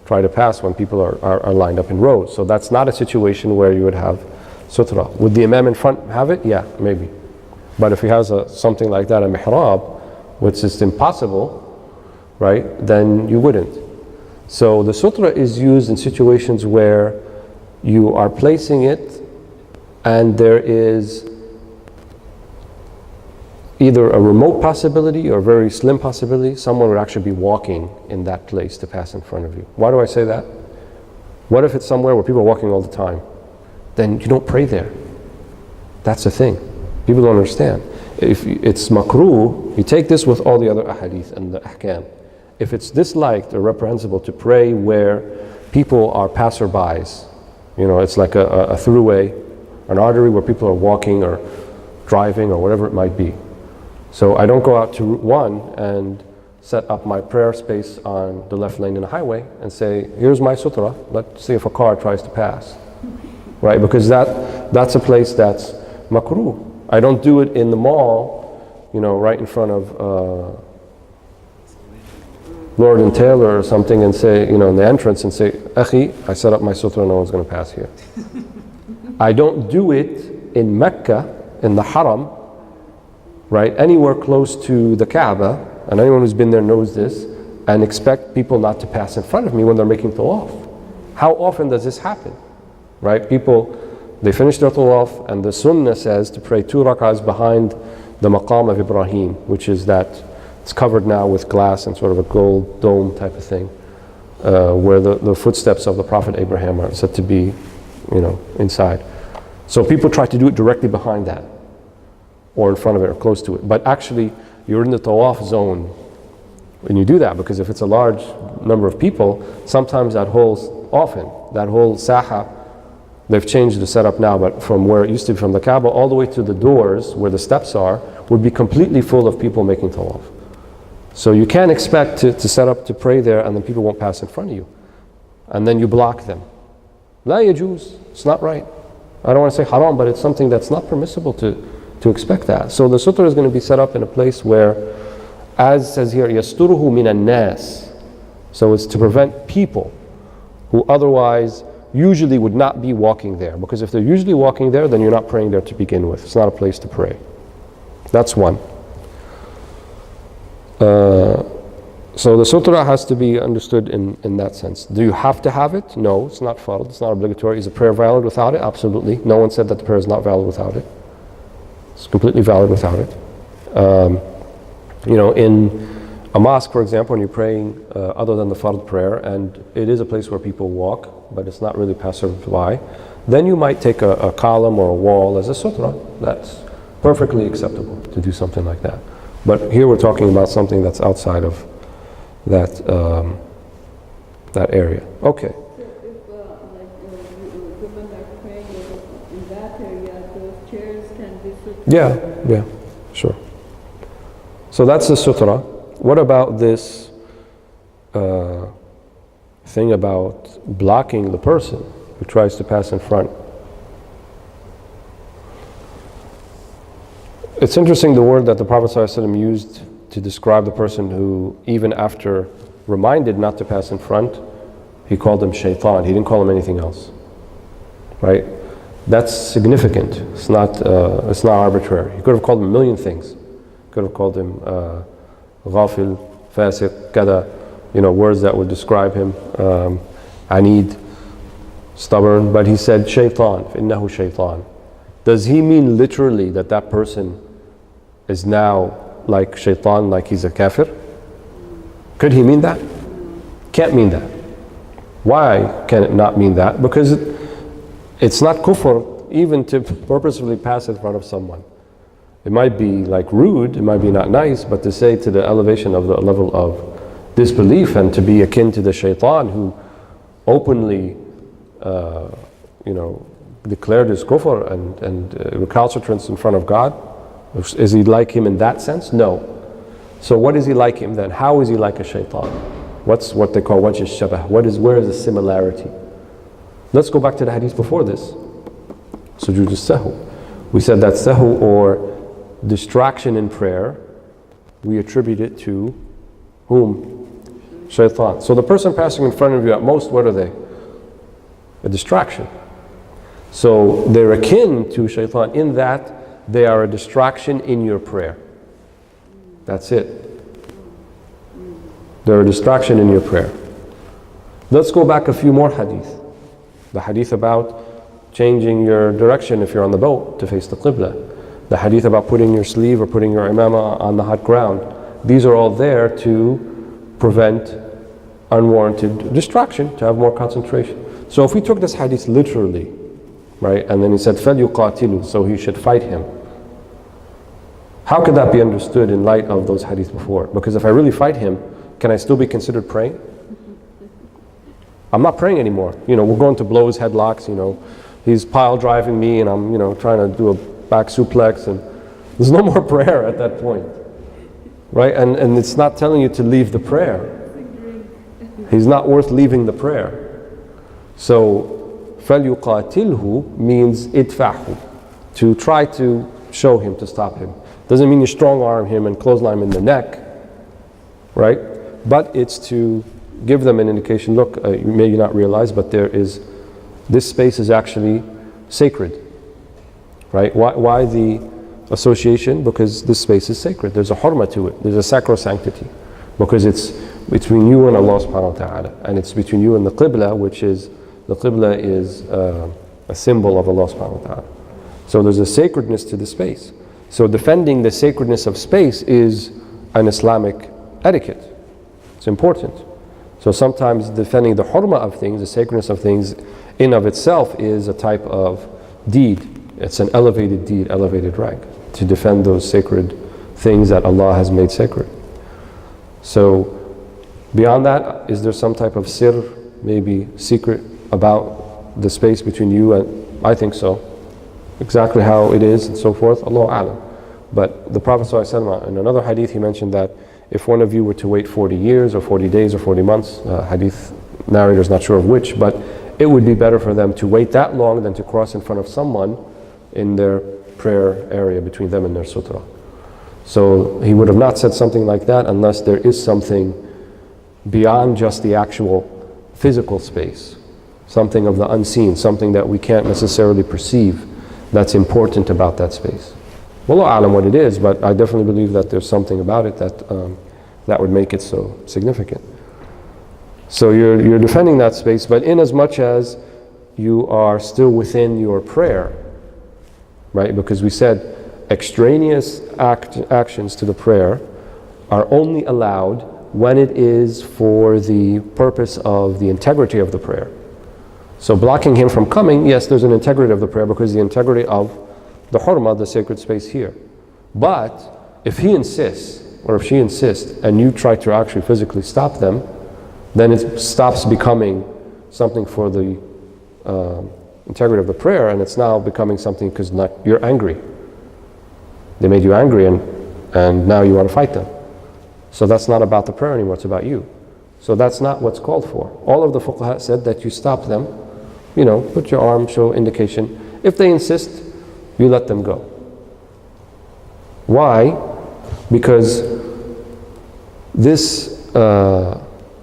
try to pass when people are lined up in rows. So that's not a situation where you would have sutra. Would the imam in front have it? Yeah, maybe. But if he has something like that, a mihrab, which is impossible, right, then you wouldn't. So the sutra is used in situations where you are placing it and there is either a remote possibility or a very slim possibility someone would actually be walking in that place to pass in front of you. Why do I say that? What if it's somewhere where people are walking all the time? Then you don't pray there. That's the thing. People don't understand. If it's makruh, you take this with all the other ahadith and the ahkam. If it's disliked or reprehensible to pray where people are passerbys, it's like a throughway, an artery where people are walking or driving or whatever it might be. So I don't go out to Route 1 and set up my prayer space on the left lane in the highway and say, here's my sutra, let's see if a car tries to pass. Right? Because that's a place that's makruh. I don't do it in the mall, right in front of Lord and Taylor or something and say, in the entrance and say, Akhi, I set up my sutra, no one's going to pass here. I don't do it in Mecca, in the Haram, right, anywhere close to the Kaaba, and anyone who's been there knows this, and expect people not to pass in front of me when they're making tawaf. How often does this happen? Right? People, they finish their tawaf, and the sunnah says to pray 2 rak'ahs behind the maqam of Ibrahim, which is that It's covered now with glass and sort of a gold dome type of thing, where the footsteps of the Prophet Abraham are said to be, inside. So people try to do it directly behind that, or in front of it, or close to it. But actually, you're in the tawaf zone when you do that, because if it's a large number of people, sometimes that whole saha, they've changed the setup now, but from where it used to be from the Kaaba all the way to the doors where the steps are, would be completely full of people making tawaf. So you can't expect to set up to pray there and then people won't pass in front of you. And then you block them. La yajuz, it's not right. I don't want to say haram, but it's something that's not permissible to expect that. So the sutra is going to be set up in a place where, as says here, yasturuhu minan nas. So it's to prevent people who otherwise usually would not be walking there. Because if they're usually walking there, then you're not praying there to begin with. It's not a place to pray. That's one. So the sutra has to be understood in that sense. Do you have to have it? No, it's not fard, it's not obligatory. Is a prayer valid without it? Absolutely. No one said that the prayer is not valid without it. It's completely valid without it. In a mosque, for example, when you're praying other than the fard prayer, and it is a place where people walk, but it's not really passerby, then you might take a column or a wall as a sutra. That's perfectly acceptable to do something like that. But here we're talking about something that's outside of that area. Okay. So if women are praying in that area, those chairs can be sutra? Yeah, sure. So that's the sutra. What about this thing about blocking the person who tries to pass in front? It's interesting the word that the Prophet ﷺ used to describe the person who, even after reminded not to pass in front, he called him shaitan. He didn't call him anything else. Right? That's significant. It's not arbitrary. He could have called him a million things. He could have called him ghafil, fasiq, kada, words that would describe him, anid, stubborn, but he said shaitan, innahu shaitan. Does he mean literally that that person is now like shaitan, like he's a kafir? Could he mean that? Can't mean that. Why can it not mean that? Because it's not kufr even to purposefully pass in front of someone. It might be like rude, it might be not nice, but to say to the elevation of the level of disbelief and to be akin to the shaitan who openly declared his kufr and recalcitrance in front of God, is he like him in that sense? No. So what is he like him then? How is he like a shaitan? What's what they call wajh al-shabah? Where is the similarity? Let's go back to the hadith before this. Sujood al-sahu. We said that sahu, or distraction in prayer, we attribute it to whom? Shaitan. So the person passing in front of you, at most, what are they? A distraction. So they're akin to shaitan in that they are a distraction in your prayer. That's it. They're a distraction in your prayer. Let's go back a few more hadith. The hadith about changing your direction if you're on the boat to face the qibla. The hadith about putting your sleeve or putting your imamah on the hot ground. These are all there to prevent unwarranted distraction, to have more concentration. So if we took this hadith literally, right, and then he said, فَلْيُقَاتِلُوا, so he should fight him. How could that be understood in light of those hadiths before? Because if I really fight him, can I still be considered praying? I'm not praying anymore. We're going to blows, headlocks, he's pile driving me and I'm, trying to do a back suplex, and there's no more prayer at that point. Right? And it's not telling you to leave the prayer. He's not worth leaving the prayer. So, فَلْيُقَاتِلْهُ means idfa'hu, to try to show him, to stop him. Doesn't mean you strong arm him and clothesline him in the neck, right? But it's to give them an indication, look, you may not realize, but this space is actually sacred, right? Why the association? Because this space is sacred. There's a hurma to it. There's a sacrosanctity. Because it's between you and Allah subhanahu wa ta'ala. And it's between you and the qibla, which is, the qibla is a symbol of Allah subhanahu wa ta'ala. So there's a sacredness to the space. So defending the sacredness of space is an Islamic etiquette. It's important. So sometimes defending the hurma of things, the sacredness of things, in of itself is a type of deed. It's an elevated deed, elevated rank, to defend those sacred things that Allah has made sacred. So beyond that, is there some type of sir, maybe secret, about the space between you and, I think so. Exactly how it is and so forth, Allahu A'lam. But the Prophet ﷺ, in another hadith, he mentioned that if one of you were to wait 40 years or 40 days or 40 months, hadith narrator is not sure of which, but it would be better for them to wait that long than to cross in front of someone in their prayer area between them and their sutra. So he would have not said something like that unless there is something beyond just the actual physical space, something of the unseen, something that we can't necessarily perceive that's important about that space. Wallahu a'lam what it is, but I definitely believe that there's something about it that would make it so significant. So you're defending that space, but in as much as you are still within your prayer, right? Because we said extraneous actions to the prayer are only allowed when it is for the purpose of the integrity of the prayer. So blocking him from coming, yes, there's an integrity of the prayer because the integrity of the hurma, the sacred space here. But if he insists, or if she insists, and you try to actually physically stop them, then it stops becoming something for the integrity of the prayer, and it's now becoming something because you're angry. They made you angry, and now you want to fight them. So that's not about the prayer anymore, it's about you. So that's not what's called for. All of the fuqaha said that you stop them, put your arm, show indication. If they insist, you let them go. Why? Because this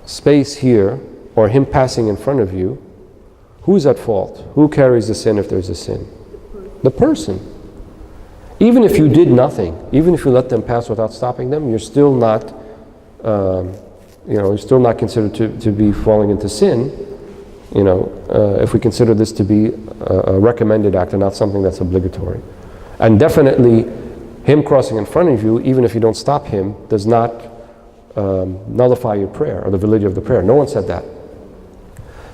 space here, or him passing in front of you, who's at fault? Who carries the sin if there's a sin? The person. Even if you did nothing, even if you let them pass without stopping them, you're still not, you're still not considered to be falling into sin. If we consider this to be a recommended act and not something that's obligatory. And definitely, him crossing in front of you, even if you don't stop him, does not nullify your prayer or the validity of the prayer. No one said that.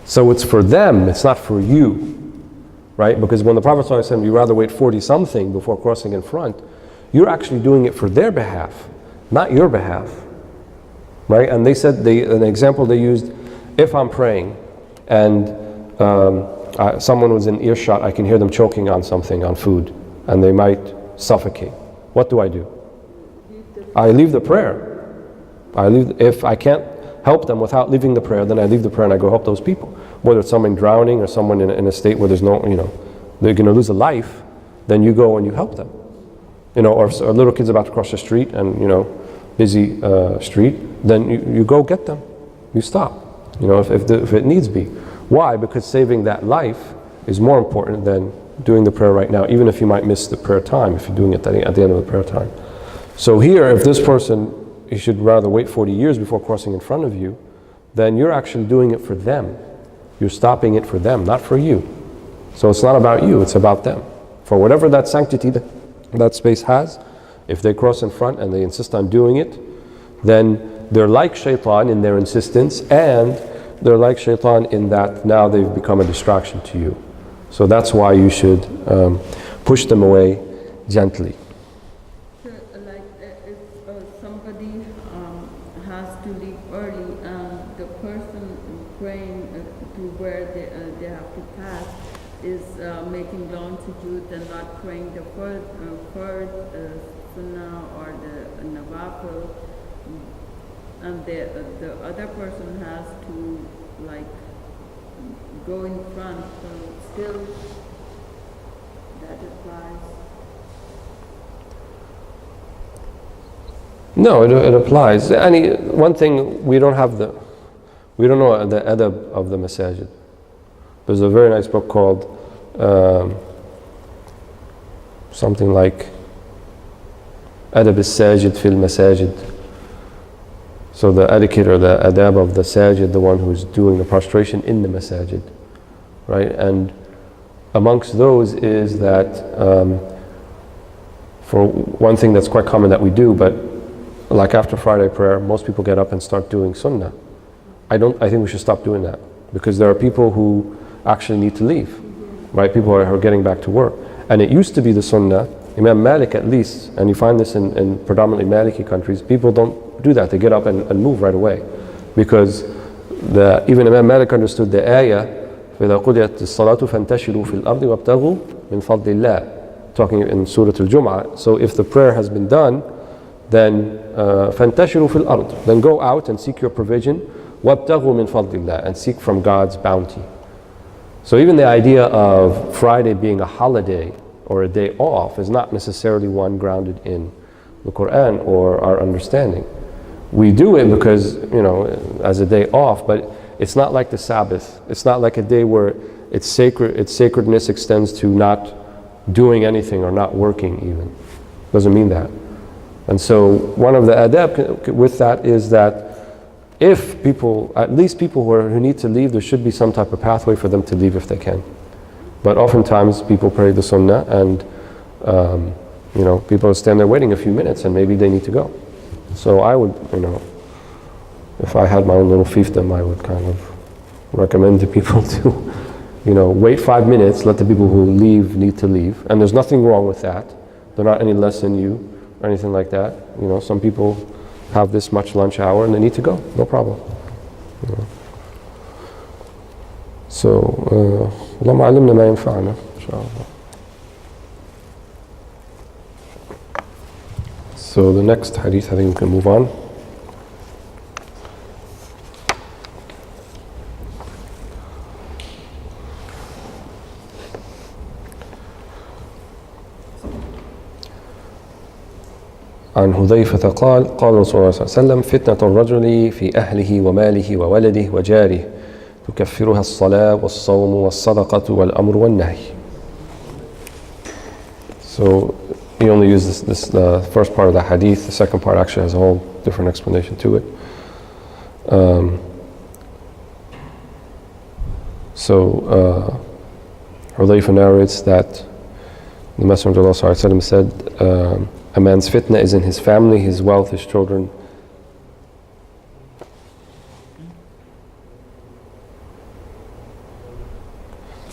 So it's for them, it's not for you, right? Because when the Prophet said you rather wait 40 something before crossing in front, you're actually doing it for their behalf, not your behalf, right? And they said, an example they used, if I'm praying and someone was in earshot, I can hear them choking on something, on food, and they might suffocate. What do? I leave the prayer. If I can't help them without leaving the prayer, then I leave the prayer and I go help those people. Whether it's someone drowning or someone in a state where there's no, they're going to lose a life, then you go and you help them. Or little kids about to cross the street and, busy street, then you go get them. You stop, if it needs be. Why? Because saving that life is more important than doing the prayer right now, even if you might miss the prayer time, if you're doing it at the end of the prayer time. So here, if this person, you should rather wait 40 years before crossing in front of you, then you're actually doing it for them. You're stopping it for them, not for you. So it's not about you, it's about them. For whatever that sanctity that space has, if they cross in front and they insist on doing it, then they're like shaitan in their insistence, and they're like shaitan in that now they've become a distraction to you. So that's why you should push them away gently. So, if somebody has to leave early and the person praying to where they have to pass is making long sujood and not praying the first sunnah or the nawafil, and the other person has to go in front, so still that applies. No, it applies. One thing, we don't know the adab of the masajid. There's a very nice book called something like Adab al-Sajid fil Masajid. So the etiquette or the adab of the sajid, the one who's doing the prostration in the masajid, right? And amongst those is that, for one thing that's quite common that we do, but a like after Friday prayer, most people get up and start doing sunnah. I think we should stop doing that, because there are people who actually need to leave, right? People are getting back to work. And it used to be the sunnah, Imam Malik at least, and you find this in predominantly Maliki countries, people don't do that. They get up and move right away. Because even Imam Malik understood the ayah, فَإِذَا قُضِيَتِ الصَّلَاةُ فَانْتَشِرُوا فِي الْأَرْضِ وَابْتَغُوا مِنْ فَضْلِ اللَّهِ, talking in Surah Al-Jum'ah. So if the prayer has been done, then فَانْتَشِرُوا فِي الْأَرْضِ, then go out and seek your provision, وَابْتَغُوا مِنْ فَضْلِ اللَّهِ, and seek from God's bounty. So even the idea of Friday being a holiday or a day off is not necessarily one grounded in the Quran or our understanding. We do it because, as a day off, but it's not like the Sabbath. It's not like a day where its sacredness extends to not doing anything or not working even. Doesn't mean that. And so one of the adab with that is that if people, at least people who need to leave, there should be some type of pathway for them to leave if they can. But oftentimes people pray the sunnah and people stand there waiting a few minutes and maybe they need to go. So I would, if I had my own little fiefdom, I would kind of recommend to people to, wait 5 minutes, let the people who need to leave. And there's nothing wrong with that. They're not any less than you or anything like that. Some people have this much lunch hour and they need to go, no problem. So, اللهم علمنا ما ينفعنا إن شاء الله. So the next hadith, I think we can move on. عن حذيفة قال قال رسول الله صلى الله عليه وسلم فتنة الرجل في أهله وماله وولده وجاره تكفرها الصلاة والصوم والصدقة والأمر والنهي. So he only used the first part of the hadith. The second part actually has a whole different explanation to it. Hudayfa narrates that the Messenger of Allah said, a man's fitna is in his family, his wealth, his children,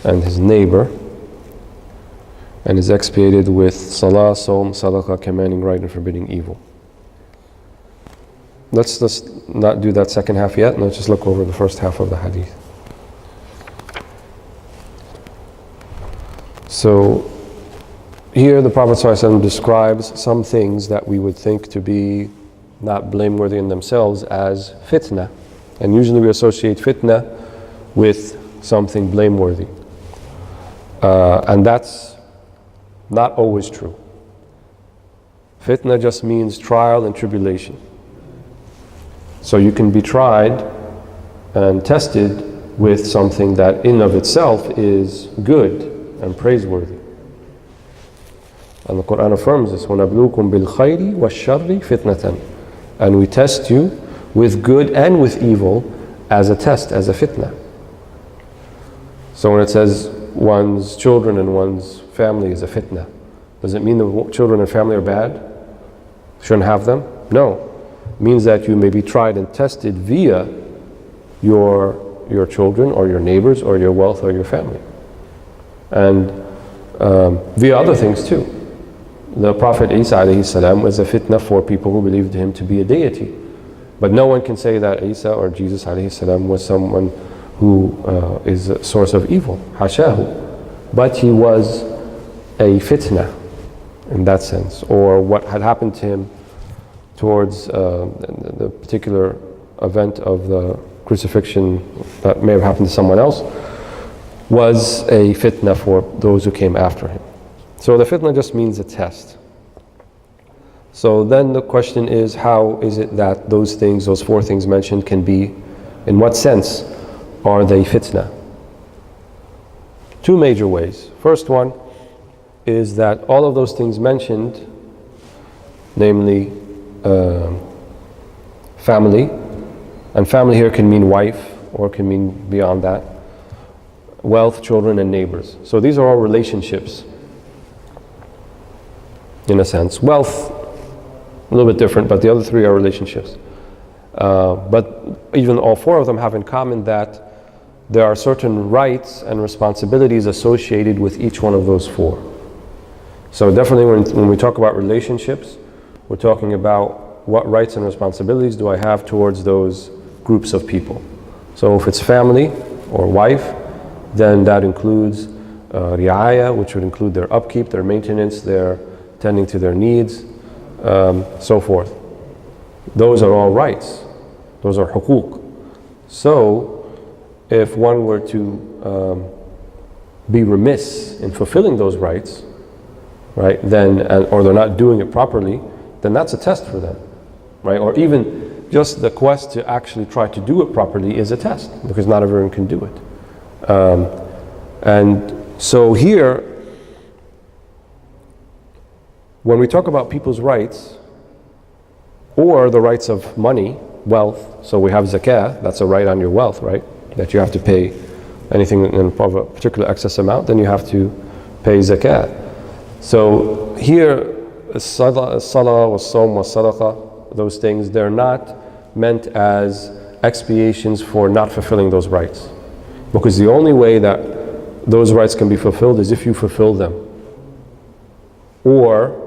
and his neighbor, and is expiated with salah, sawm, sadaqah, commanding right and forbidding evil. Let's not do that second half yet, and let's just look over the first half of the hadith. So here the Prophet ﷺ describes some things that we would think to be not blameworthy in themselves as fitna. And usually we associate fitna with something blameworthy. And that's not always true. Fitna just means trial and tribulation. So you can be tried and tested with something that in of itself is good and praiseworthy. And the Quran affirms this, وَنَبْلُوكُمْ بِالْخَيْرِ وَالشَّرِّ فِتْنَةً. And we test you with good and with evil as a test, as a fitna. So when it says one's children and one's family is a fitna, does it mean the children and family are bad? Shouldn't have them? No. It means that you may be tried and tested via your children or your neighbors or your wealth or your family. And via other things too. The Prophet Isa alayhi salam was a fitna for people who believed him to be a deity. But no one can say that Isa or Jesus alayhi salam was someone who is a source of evil. Hashahu. But he was a fitna in that sense. Or what had happened to him towards the particular event of the crucifixion that may have happened to someone else was a fitna for those who came after him. So the fitna just means a test. So then the question is, how is it that those things, those four things mentioned, can be, in what sense are they fitna? Two major ways. First one is that all of those things mentioned, namely family, and family here can mean wife or can mean beyond that, wealth, children, and neighbors. So these are all relationships, in a sense. Wealth, A little bit different, but the other three are relationships. But even all four of them have in common that there are certain rights and responsibilities associated with each one of those four. So definitely when we talk about relationships, we're talking about what rights and responsibilities do I have towards those groups of people. So if it's family or wife, then that includes ri'aya, which would include their upkeep, their maintenance, their tending to their needs, so forth. Those are all rights. Those are huquq. So if one were to be remiss in fulfilling those rights, right, then, or they're not doing it properly, then that's a test for them, right? Or even just the quest to actually try to do it properly is a test, because not everyone can do it. And so here, when we talk about people's rights, or the rights of money, wealth, so we have zakah, that's a right on your wealth, right? That you have to pay anything of a particular excess amount, then you have to pay zakah. So here, salah, was-sawm, was-sadaqah, those things, they're not meant as expiations for not fulfilling those rights. Because the only way that those rights can be fulfilled is if you fulfill them. Or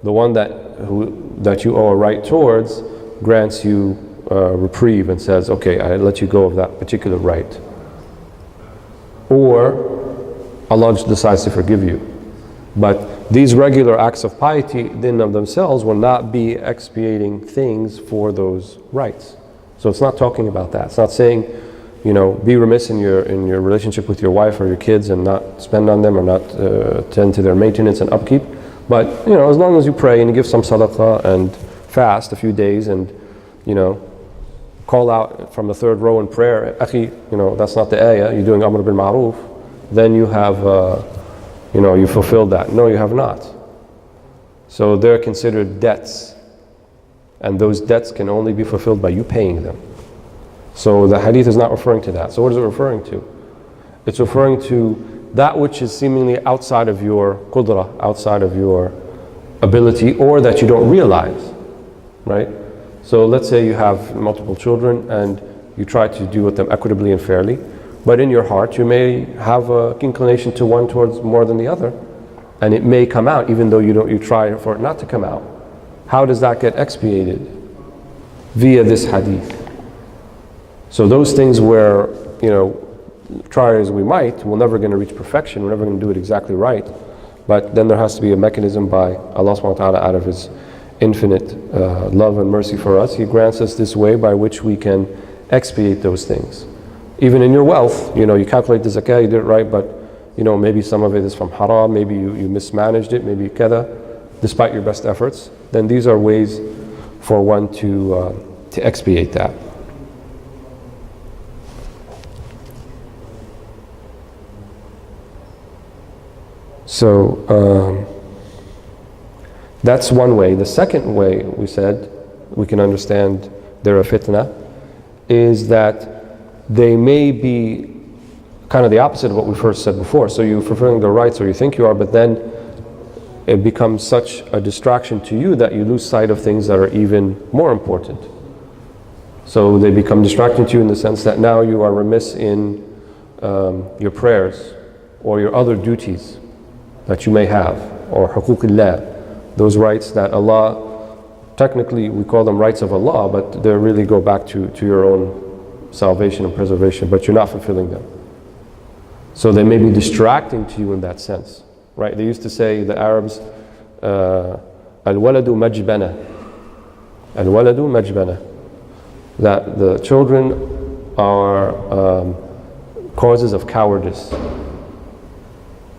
the one that you owe a right towards grants you reprieve and says, okay, I let you go of that particular right. Or Allah decides to forgive you. But these regular acts of piety in of themselves will not be expiating things for those rights. So it's not talking about that. It's not saying, you know, be remiss in your relationship with your wife or your kids and not spend on them or not tend to their maintenance and upkeep. But, you know, as long as you pray and you give some sadaqah and fast a few days and, you know, call out from the third row in prayer, akhi, you know, that's not the ayah, you're doing amr bil ma'roof, then you have, you know, you fulfilled that. No, you have not. So they're considered debts. And those debts can only be fulfilled by you paying them. So the hadith is not referring to that. So what is it referring to? It's referring to that which is seemingly outside of your qudrah, outside of your ability, or that you don't realize, right? So let's say you have multiple children and you try to deal with them equitably and fairly, but in your heart you may have an inclination to one towards more than the other, and it may come out even though you try for it not to come out. How does that get expiated? Via this hadith. So those things where, you know, try as we might, we're never going to reach perfection, we're never going to do it exactly right, but then there has to be a mechanism by Allah subhanahu wa ta'ala, out of His infinite love and mercy for us, He grants us this way by which we can expiate those things. Even in your wealth, you know, you calculate the zakah, you did it right, but, you know, maybe some of it is from haram, maybe you mismanaged it, maybe kada, despite your best efforts, then these are ways for one to expiate that. So that's one way. The second way, we said, we can understand they're a fitna, is that they may be kind of the opposite of what we first said before. So you're fulfilling the rights, or you think you are, but then it becomes such a distraction to you that you lose sight of things that are even more important. So they become distracting to you in the sense that now you are remiss in your prayers or your other duties that you may have, or huquqillah, those rights that Allah, technically we call them rights of Allah, but they really go back to your own salvation and preservation, but you're not fulfilling them. So they may be distracting to you in that sense, right? They used to say, the Arabs, al-waladu majbana, al-waladu majbana, that the children are causes of cowardice.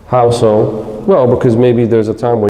How so? Well, because maybe there's a time when